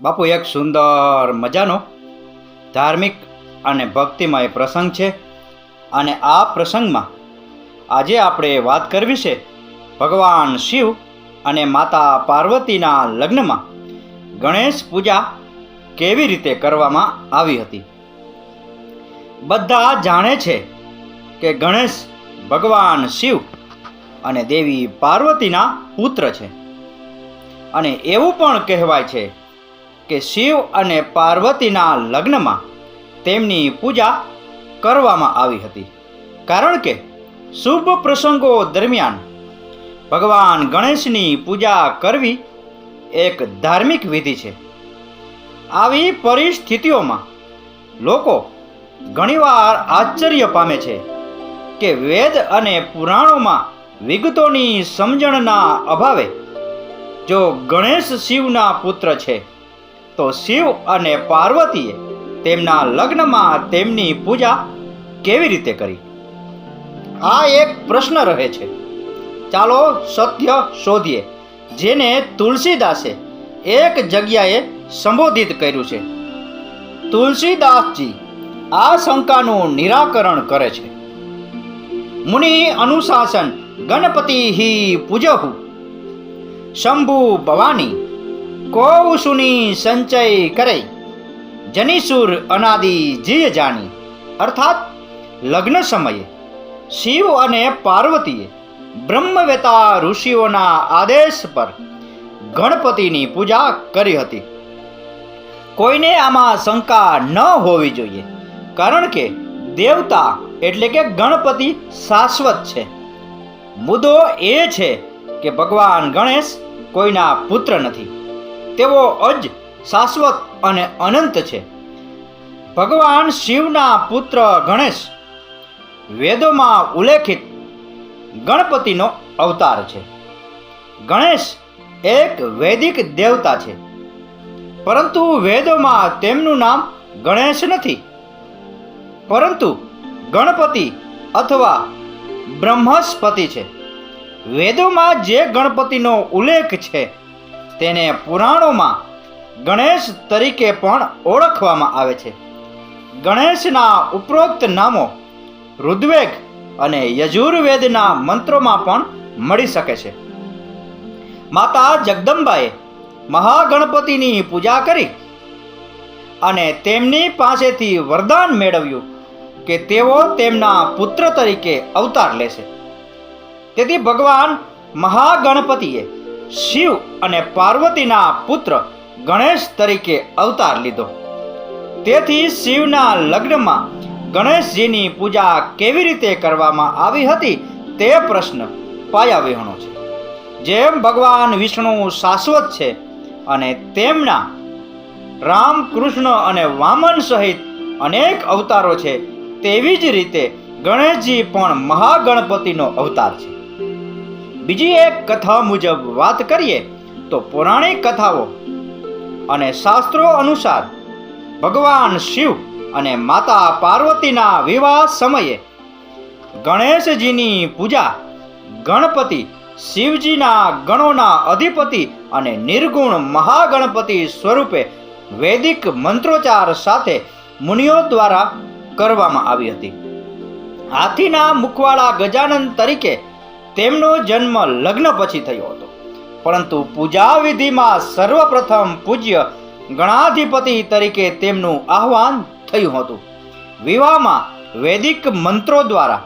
બાપુ, એક સુંદર મજાનો ધાર્મિક અને ભક્તિમય પ્રસંગ છે. અને આ પ્રસંગમાં આજે આપણે વાત કરવી છે ભગવાન શિવ અને માતા પાર્વતીના લગ્નમાં ગણેશ પૂજા કેવી રીતે કરવામાં આવી હતી. બધા જાણે છે કે ગણેશ ભગવાન શિવ અને દેવી પાર્વતીના પુત્ર છે. અને એવું પણ કહેવાય છે કે શિવ અને પાર્વતીના લગ્નમાં તેમની પૂજા કરવામાં આવી હતી, કારણ કે શુભ પ્રસંગો દરમિયાન ભગવાન ગણેશની પૂજા કરવી એક ધાર્મિક વિધિ છે. આવી પરિસ્થિતિઓમાં લોકો ઘણીવાર આશ્ચર્ય પામે છે કે વેદ અને પુરાણોમાં વિગતોની સમજણના અભાવે જો ગણેશ શિવના પુત્ર છે તો શિવ અને પાર્વતીએ તેમના લગ્નમાં તેમની પૂજા કેવી રીતે કરી? આ એક પ્રશ્ન રહે છે. ચાલો સત્ય શોધીએ, જેને તુલસીદાસે એક જગ્યાએ સંબોધિત કર્યું છે. તુલસીદાસજી આ શંકાનું નિરાકરણ કરે છે. મુનિ અનુશાસન ગણપતિ હિ પૂજહુ શંભુ ભવાની કૌશુની સંચય કરે જનીસુર અનાદિ જીય જાણી. અર્થાત લગ્ન સમયે શિવ અને પાર્વતીએ બ્રહ્મવેતા ઋષિઓના આદેશ પર ગણપતિની પૂજા કરી હતી. કોઈને આમાં શંકા ન હોવી જોઈએ, કારણ કે દેવતા એટલે કે ગણપતિ શાશ્વત છે. મુદ્દો એ છે કે ભગવાન ગણેશ કોઈના પુત્ર નથી, તેઓ અજ શાશ્વત અને અનંત છે. ભગવાન શિવના પુત્ર ગણેશ વેદોમાં ઉલ્લેખિત ગણપતિનો અવતાર છે. ગણેશ એક વૈદિક દેવતા છે, પરંતુ વેદોમાં તેમનું નામ ગણેશ નથી, પરંતુ ગણપતિ અથવા બ્રહ્મસ્પતિ છે. વેદોમાં જે ગણપતિનો ઉલ્લેખ છે તેને પુરાણોમાં ગણેશ તરીકે પણ ઓળખવામાં આવે છે. ગણેશના ઉપરોક્ત નામો ઋગ્વેદ અને યજુર્વેદના મંત્રોમાં પણ મળી શકે છે. માતા જગદંબાએ મહાગણપતિની પૂજા કરી અને તેમની પાસેથી વરદાન મેળવ્યું કે તેઓ તેમના પુત્ર તરીકે અવતાર લેશે. તેથી ભગવાન મહાગણપતિએ શિવ અને પાર્વતીના પુત્ર ગણેશ તરીકે અવતાર લીધો. તેથી શિવના લગ્નમાં ગણેશજીની પૂજા કેવી રીતે કરવામાં આવી હતી તે પ્રશ્ન પાયાવિહોણો છે. જેમ ભગવાન વિષ્ણુ શાશ્વત છે અને તેમના રામ, કૃષ્ણ અને વામન સહિત અનેક અવતારો છે, તેવી જ રીતે ગણેશજી પણ મહાગણપતિનો અવતાર છે. બીજી એક કથા મુજબ વાત કરીએ તો પૌરાણિક કથાઓ અને શાસ્ત્રો અનુસાર ભગવાન શિવ અને માતા પાર્વતીના વિવાહ સમયે ગણેશજીની પૂજા ગણપતિ શિવજીના ગણોના અધિપતિ અને નિર્ગુણ મહાગણપતિ સ્વરૂપે વૈદિક મંત્રોચ્ચાર સાથે મુનિઓ દ્વારા કરવામાં આવી હતી. હાથીના મુખવાળા ગજાનન તરીકે તેમનો જન્મ લગ્ન પછી થયો હતો, પરંતુ પૂજા વિધિમાં સર્વપ્રથમ પૂજ્ય ગણાધિપતિ તરીકે તેમનું આહ્વાન થયું હતું. વિવાહમાં વૈદિક મંત્રો દ્વારા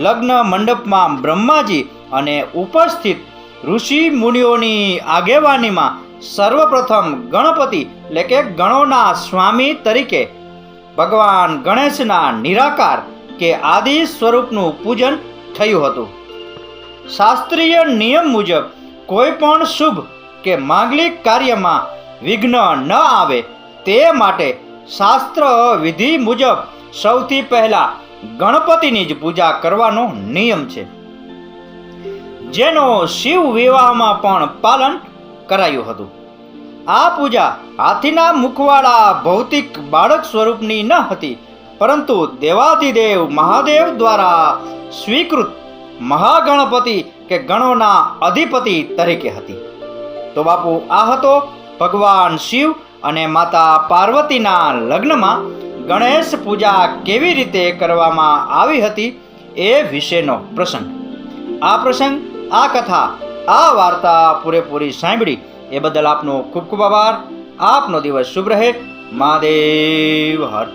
લગ્ન મંડપમાં બ્રહ્માજી અને ઉપસ્થિત ઋષિ મુનિઓની આગેવાનીમાં સર્વપ્રથમ ગણપતિ એટલે કે ગણોના સ્વામી તરીકે ભગવાન ગણેશના નિરાકાર કે આદિ સ્વરૂપનું પૂજન થયું હતું. શાસ્ત્રીય નિયમ મુજબ કોઈ પણ શુભ કે માંગલિક કાર્યમાં વિઘ્ન ન આવે તે માટે શાસ્ત્ર વિધિ મુજબ સૌથી પહેલા ગણપતિની જ પૂજા કરવાનો નિયમ છે, જેનો શિવ વિવાહમાં પણ પાલન કરાયું હતું. આ પૂજા હાથીના મુખવાળા ભૌતિક બાળક સ્વરૂપની ન હતી, પરંતુ દેવાધિદેવ મહાદેવ દ્વારા સ્વીકૃત મહાગણપતિ કે ગણોના અધિપતિ તરીકે હતી. તો બાપુ, આ હતો ભગવાન શિવ અને માતા પાર્વતીના લગ્નમાં ગણેશ પૂજા કેવી રીતે કરવામાં આવી હતી એ વિશેનો પ્રસંગ. આ પ્રસંગ, આ કથા, આ વાર્તા પૂરેપૂરી સાંભળી એ બદલ આપનો ખૂબ ખૂબ આભાર. આપનો દિવસ શુભ રહે. મહાદેવ હર.